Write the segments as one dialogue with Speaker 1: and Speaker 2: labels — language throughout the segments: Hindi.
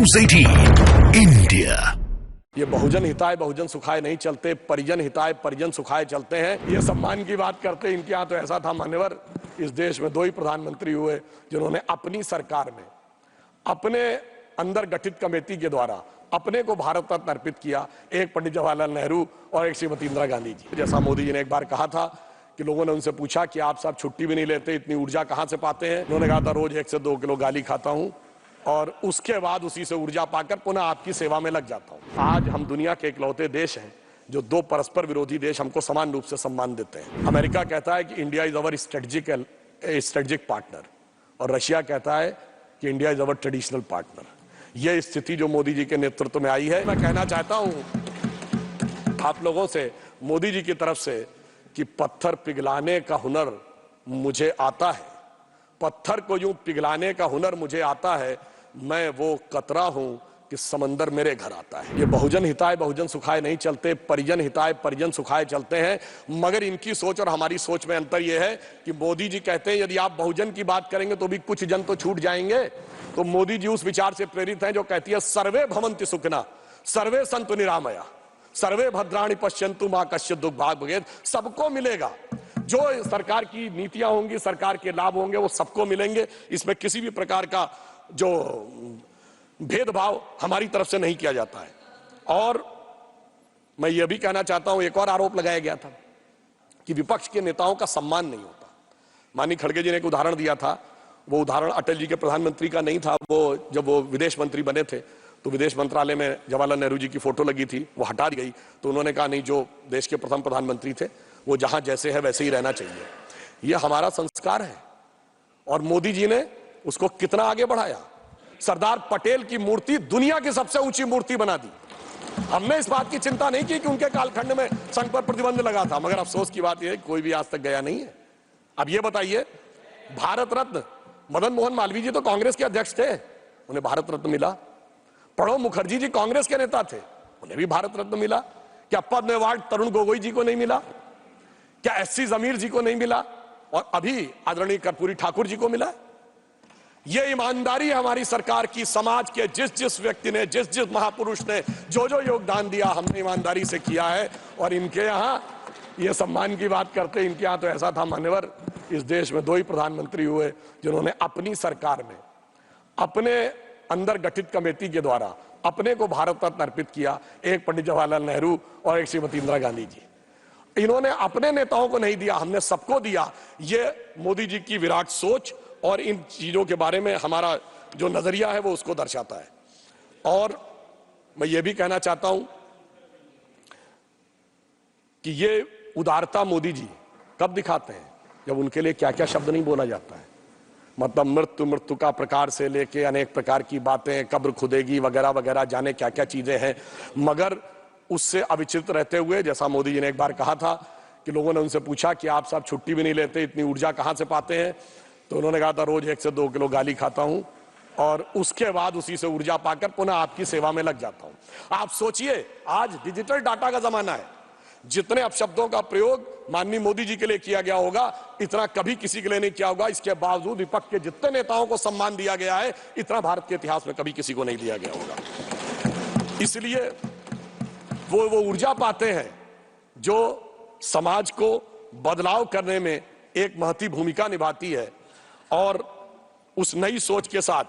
Speaker 1: News 18 India.
Speaker 2: ये बहुजन हिताय बहुजन सुखाय नहीं चलते, परिजन हिताय परिजन सुखाय चलते हैं। ये सम्मान की बात करते, इनके यहाँ तो ऐसा था मान्यवर, इस देश में 2 ही प्रधानमंत्री हुए जिन्होंने अपनी सरकार में अपने अंदर गठित कमेटी के द्वारा अपने को भारत रत्न अर्पित किया। एक पंडित जवाहरलाल नेहरू और एक श्रीमती इंदिरा गांधी जी। जैसा मोदी जी ने एक बार कहा था कि लोगों ने उनसे पूछा कि आप साहब छुट्टी भी नहीं लेते, इतनी ऊर्जा कहां से पाते हैं? उन्होंने कहा था रोज 1 से 2 किलो गाली खाता हूं और उसके बाद उसी से ऊर्जा पाकर पुनः आपकी सेवा में लग जाता हूं। आज हम दुनिया के इकलौते देश हैं जो 2 परस्पर विरोधी देश हमको समान रूप से सम्मान देते हैं। अमेरिका कहता है कि India is our strategic partner और रशिया कहता है कि India is our traditional partner. यह स्थिति जो मोदी जी के नेतृत्व में आई है, मैं कहना चाहता हूं आप लोगों से, मोदी जी की तरफ से, कि पत्थर पिघलाने का हुनर मुझे आता है, पत्थर को यूं पिघलाने का हुनर मुझे आता है, मैं वो कतरा हूं कि समंदर मेरे घर आता है। ये बहुजन हिताय बहुजन सुखाय नहीं चलते, परिजन हिताय परिजन सुखाय चलते हैं। मगर इनकी सोच और हमारी सोच में अंतर यह है कि मोदी जी कहते हैं यदि आप बहुजन की बात करेंगे तो भी कुछ जन तो छूट जाएंगे। तो मोदी जी उस विचार से प्रेरित हैं जो कहती है सर्वे भवन्ति सुखिनः सर्वे सन्तु निरामया सर्वे भद्राणि पश्यन्तु मा कश्चित् दुःखभाग् भवेत्। सबको मिलेगा, जो सरकार की नीतियां होंगी, सरकार के लाभ होंगे, वो सबको मिलेंगे। इसमें किसी भी प्रकार का जो भेदभाव हमारी तरफ से नहीं किया जाता है। और मैं ये भी कहना चाहता हूं, एक और आरोप लगाया गया था कि विपक्ष के नेताओं का सम्मान नहीं होता। माननीय खड़गे जी ने एक उदाहरण दिया था, वो उदाहरण अटल जी के प्रधानमंत्री का नहीं था। वो जब वो विदेश मंत्री बने थे तो विदेश मंत्रालय में जवाहरलाल नेहरू जी की फोटो लगी थी, वो हटा दी गई। तो उन्होंने कहा नहीं, जो देश के प्रथम प्रधानमंत्री थे वो जहां जैसे है वैसे ही रहना चाहिए। यह हमारा संस्कार है और मोदी जी ने उसको कितना आगे बढ़ाया। सरदार पटेल की मूर्ति दुनिया की सबसे ऊंची मूर्ति बना दी। हमने इस बात की चिंता नहीं की कि उनके कालखंड में संघ पर प्रतिबंध लगा था, मगर अफसोस की बात यह है कोई भी आज तक गया नहीं है। अब यह बताइए, भारत रत्न मदन मोहन मालवीय जी तो कांग्रेस के अध्यक्ष थे, उन्हें भारत रत्न मिला। प्रणब मुखर्जी जी कांग्रेस के नेता थे, उन्हें भी भारत रत्न मिला। क्या पद्म अवार्ड तरुण गोगोई जी को नहीं मिला? क्या एससी जमीर जी को नहीं मिला? और अभी आदरणीय कर्पूरी ठाकुर जी को मिला। यह ईमानदारी है हमारी सरकार की। समाज के जिस जिस व्यक्ति ने, जिस जिस महापुरुष ने जो जो योगदान दिया, हमने ईमानदारी से किया है। और इनके यहाँ ये सम्मान की बात करते, इनके यहाँ तो ऐसा था मान्यवर, इस देश में 2 ही प्रधानमंत्री हुए जिन्होंने अपनी सरकार में अपने अंदर गठित कमेटी के द्वारा अपने को भारत रत्न अर्पित किया। एक पंडित जवाहरलाल नेहरू और एक श्रीमती इंदिरा गांधी जी। इन्होंने अपने नेताओं को नहीं दिया, हमने सबको दिया। ये मोदी जी की विराट सोच और इन चीजों के बारे में हमारा जो नजरिया है वो उसको दर्शाता है। और मैं ये भी कहना चाहता हूं कि ये उदारता मोदी जी कब दिखाते हैं? जब उनके लिए क्या क्या शब्द नहीं बोला जाता है। मतलब मृत्यु का प्रकार से लेके अनेक प्रकार की बातें, कब्र खुदेगी वगैरह वगैरह, जाने क्या क्या चीजें हैं। मगर उससे अविचलित रहते हुए, जैसा मोदी जी ने एक बार कहा था कि लोगों ने उनसे पूछा कि आप साहब छुट्टी भी नहीं लेते, इतनी ऊर्जा कहां से पाते हैं? तो उन्होंने कहा था रोज 1 से 2 किलो गाली खाता हूं और उसके बाद उसी से ऊर्जा पाकर पुनः आपकी सेवा में लग जाता हूं। आप सोचिए, आज डिजिटल डाटा का जमाना है। जितने अपशब्दों का प्रयोग माननीय मोदी जी के लिए किया गया होगा, इतना कभी किसी के लिए नहीं किया होगा। इसके बावजूद विपक्ष के जितने नेताओं को सम्मान दिया गया है, इतना भारत के इतिहास में कभी किसी को नहीं दिया गया होगा। इसलिए वो ऊर्जा पाते हैं जो समाज को बदलाव करने में एक महती भूमिका निभाती है। और उस नई सोच के साथ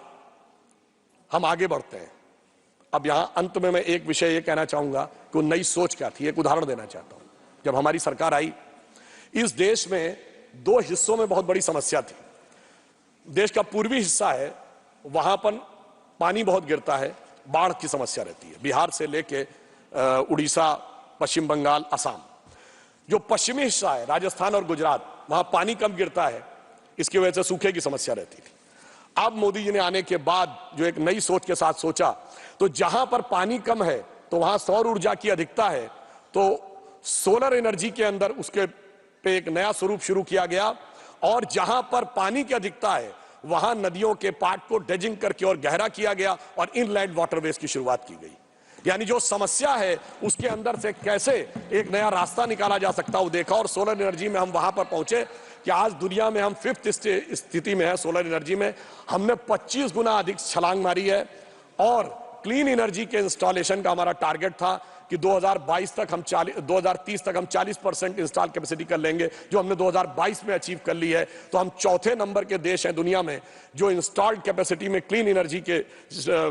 Speaker 2: हम आगे बढ़ते हैं। अब यहां अंत में मैं एक विषय ये कहना चाहूंगा कि वो नई सोच क्या थी, एक उदाहरण देना चाहता हूं। जब हमारी सरकार आई, इस देश में 2 हिस्सों में बहुत बड़ी समस्या थी। देश का पूर्वी हिस्सा है, वहां पर पानी बहुत गिरता है, बाढ़ की समस्या रहती है, बिहार से लेके उड़ीसा, पश्चिम बंगाल, असम। जो पश्चिमी हिस्सा है, राजस्थान और गुजरात, वहां पानी कम गिरता है, इसकी वजह से सूखे की समस्या रहती थी। अब मोदी जी ने आने के बाद जो एक नई सोच के साथ सोचा, तो जहां पर पानी कम है तो वहां सौर ऊर्जा की अधिकता है, तो सोलर एनर्जी के अंदर उसके पे एक नया स्वरूप शुरू किया गया। और जहां पर पानी की अधिकता है वहां नदियों के पाट को ड्रेजिंग करके और गहरा किया गया और इनलैंड वाटरवेज की शुरुआत की गई। यानी जो समस्या है उसके अंदर से कैसे एक नया रास्ता निकाला जा सकता है वो देखा। और सोलर एनर्जी में हम वहां पर पहुंचे कि आज दुनिया में हम 5th स्थिति में है सोलर एनर्जी में। हमने 25 गुना अधिक छलांग मारी है और क्लीन एनर्जी के इंस्टॉलेशन का हमारा टारगेट था कि 2030 तक हम 40% इंस्टॉल कैपेसिटी कर लेंगे, जो हमने 2022 में अचीव कर ली है। तो हम चौथे नंबर के देश हैं दुनिया में जो इंस्टॉल्ड कैपेसिटी में क्लीन एनर्जी के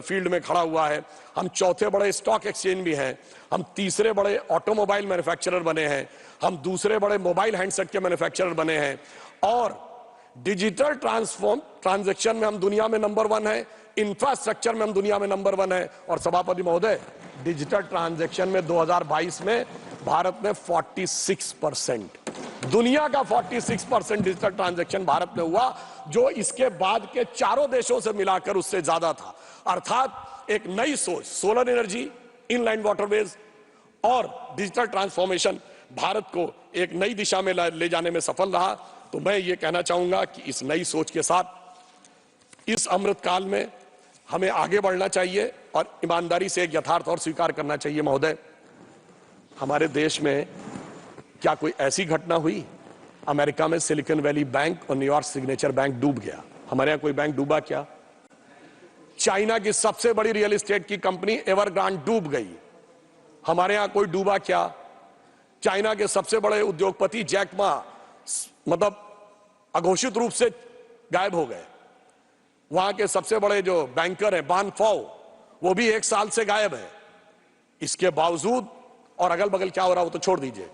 Speaker 2: फील्ड में खड़ा हुआ है। हम चौथे बड़े स्टॉक एक्सचेंज भी हैं, हम तीसरे बड़े ऑटोमोबाइल मैन्युफैक्चरर बने हैं, हम दूसरे बड़े मोबाइल हैंडसेट के मैन्युफैक्चरर बने हैं, और डिजिटल ट्रांजैक्शन में हम दुनिया में नंबर 1 है, इंफ्रास्ट्रक्चर में हम दुनिया में नंबर 1 है। और सभापति महोदय, डिजिटल ट्रांजैक्शन में 2022 में भारत में 46%, दुनिया का 46% डिजिटल ट्रांजैक्शन भारत में हुआ, जो इसके बाद के चारों देशों से मिलाकर उससे ज्यादा था। अर्थात एक नई सोच, सोलर एनर्जी, इनलाइन वाटरवेज और डिजिटल ट्रांसफॉर्मेशन भारत को एक नई दिशा में ले जाने में सफल रहा। तो मैं ये कहना चाहूंगा कि इस नई सोच के साथ इस अमृत काल में हमें आगे बढ़ना चाहिए और ईमानदारी से एक यथार्थ और स्वीकार करना चाहिए। महोदय, हमारे देश में क्या कोई ऐसी घटना हुई? अमेरिका में सिलिकॉन वैली बैंक और न्यूयॉर्क सिग्नेचर बैंक डूब गया, हमारे यहां कोई बैंक डूबा क्या? चाइना की सबसे बड़ी रियल एस्टेट की कंपनी एवरग्रांड डूब गई, हमारे यहां कोई डूबा क्या? चाइना के सबसे बड़े उद्योगपति जैक मा मतलब अघोषित रूप से गायब हो गए। वहां के सबसे बड़े जो बैंकर हैं बान फाओ, वो भी 1 साल से गायब है। इसके बावजूद, और अगल बगल क्या हो रहा है वो तो छोड़ दीजिए,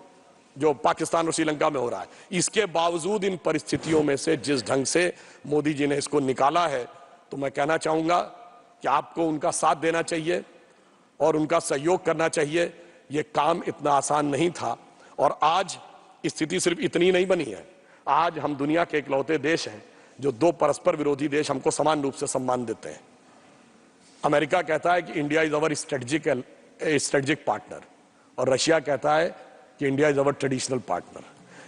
Speaker 2: जो पाकिस्तान और श्रीलंका में हो रहा है, इसके बावजूद इन परिस्थितियों में से जिस ढंग से मोदी जी ने इसको निकाला है, तो मैं कहना चाहूंगा कि आपको उनका साथ देना चाहिए और उनका सहयोग करना चाहिए। ये काम इतना आसान नहीं था, और आज स्थिति सिर्फ इतनी नहीं बनी है। आज हम दुनिया के इकलौते देश हैं जो 2 परस्पर विरोधी देश हमको समान रूप से सम्मान देते हैं। अमेरिका कहता है कि India is our strategic partner, और रशिया कहता है कि India is our traditional partner.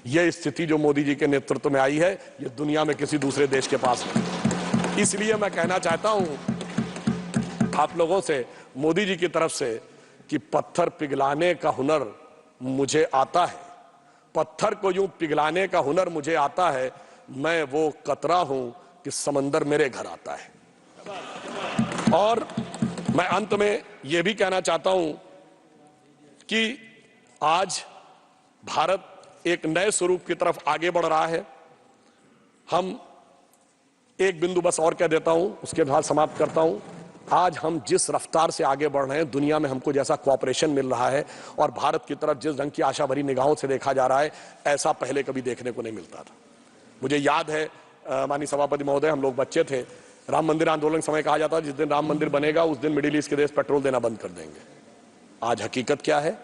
Speaker 2: यह स्थिति जो मोदी जी के नेतृत्व में आई है, ये दुनिया में किसी दूसरे देश के पास नहीं। इसलिए मैं कहना चाहता हूं आप लोगों से, मोदी जी की तरफ से, कि पत्थर पिघलाने का हुनर मुझे आता है, पत्थर को यूं पिघलाने का हुनर मुझे आता है, मैं वो कतरा हूं कि समंदर मेरे घर आता है। और मैं अंत में यह भी कहना चाहता हूं कि आज भारत एक नए स्वरूप की तरफ आगे बढ़ रहा है। हम एक बिंदु बस और कह देता हूं, उसके बाद समाप्त करता हूं। आज हम जिस रफ्तार से आगे बढ़ रहे हैं, दुनिया में हमको जैसा कोऑपरेशन मिल रहा है और भारत की तरफ जिस ढंग की आशा भरी निगाहों से देखा जा रहा है, ऐसा पहले कभी देखने को नहीं मिलता था। मुझे याद है माननीय सभापति महोदय, हम लोग बच्चे थे, राम मंदिर आंदोलन समय कहा जाता जिस दिन राम मंदिर बनेगा उस दिन मिडिल ईस्ट के देश पेट्रोल देना बंद कर देंगे। आज हकीकत क्या है?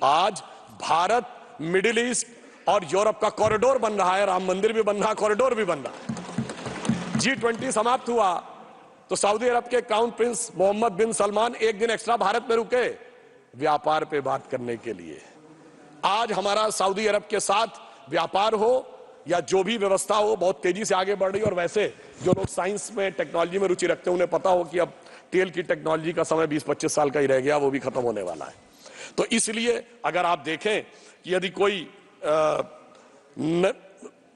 Speaker 2: आज भारत मिडिल ईस्ट और यूरोप का कॉरिडोर बन रहा है, राम मंदिर भी बन रहा है, कॉरिडोर भी बन रहा है। G20 समाप्त हुआ तो सऊदी अरब के क्राउन प्रिंस मोहम्मद बिन सलमान एक दिन एक्स्ट्रा भारत में रुके व्यापार पे बात करने के लिए। आज हमारा सऊदी अरब के साथ व्यापार हो या जो भी व्यवस्था हो, बहुत तेजी से आगे बढ़ रही है। और वैसे जो लोग साइंस में, टेक्नोलॉजी में रुचि रखते हैं, उन्हें पता हो कि अब तेल की टेक्नोलॉजी का समय 20-25 साल का ही रह गया, वो भी खत्म होने वाला है। तो इसलिए अगर आप देखें कि यदि कोई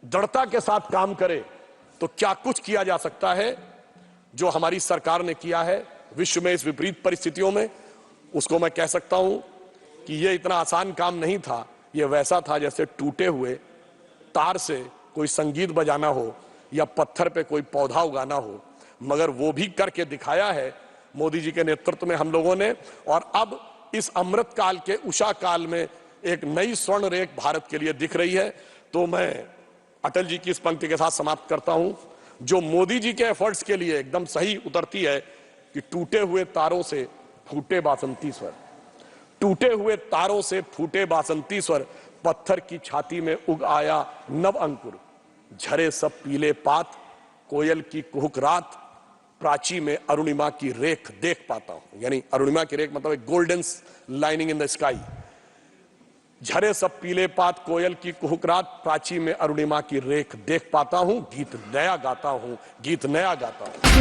Speaker 2: दृढ़ता के साथ काम करे तो क्या कुछ किया जा सकता है, जो हमारी सरकार ने किया है विश्व में इस विपरीत परिस्थितियों में, उसको मैं कह सकता हूं कि यह इतना आसान काम नहीं था। यह वैसा था जैसे टूटे हुए तार से कोई संगीत बजाना हो या पत्थर पे कोई पौधा उगाना हो, मगर वो भी करके दिखाया है मोदी जी के नेतृत्व में हम लोगों ने। और अब इस अमृत काल के उषा काल में एक नई स्वर्ण रेख भारत के लिए दिख रही है। तो मैं अटल जी की इस पंक्ति के साथ समाप्त करता हूं, जो मोदी जी के एफर्ट्स के लिए एकदम सही उतरती है कि टूटे हुए तारों से फूटे बासंती स्वर, टूटे हुए तारों से फूटे बासंती स्वर, पत्थर की छाती में उग आया नव अंकुर, झरे सब पीले पात, कोयल की कुहुक रात, प्राची में अरुणिमा की रेख देख पाता हूं। यानी अरुणिमा की रेख मतलब एक golden lining in the sky. झरे सब पीले पात, कोयल की कुहुक रात, प्राची में अरुणिमा की रेख देख पाता हूं, गीत नया गाता हूं, गीत नया गाता हूं।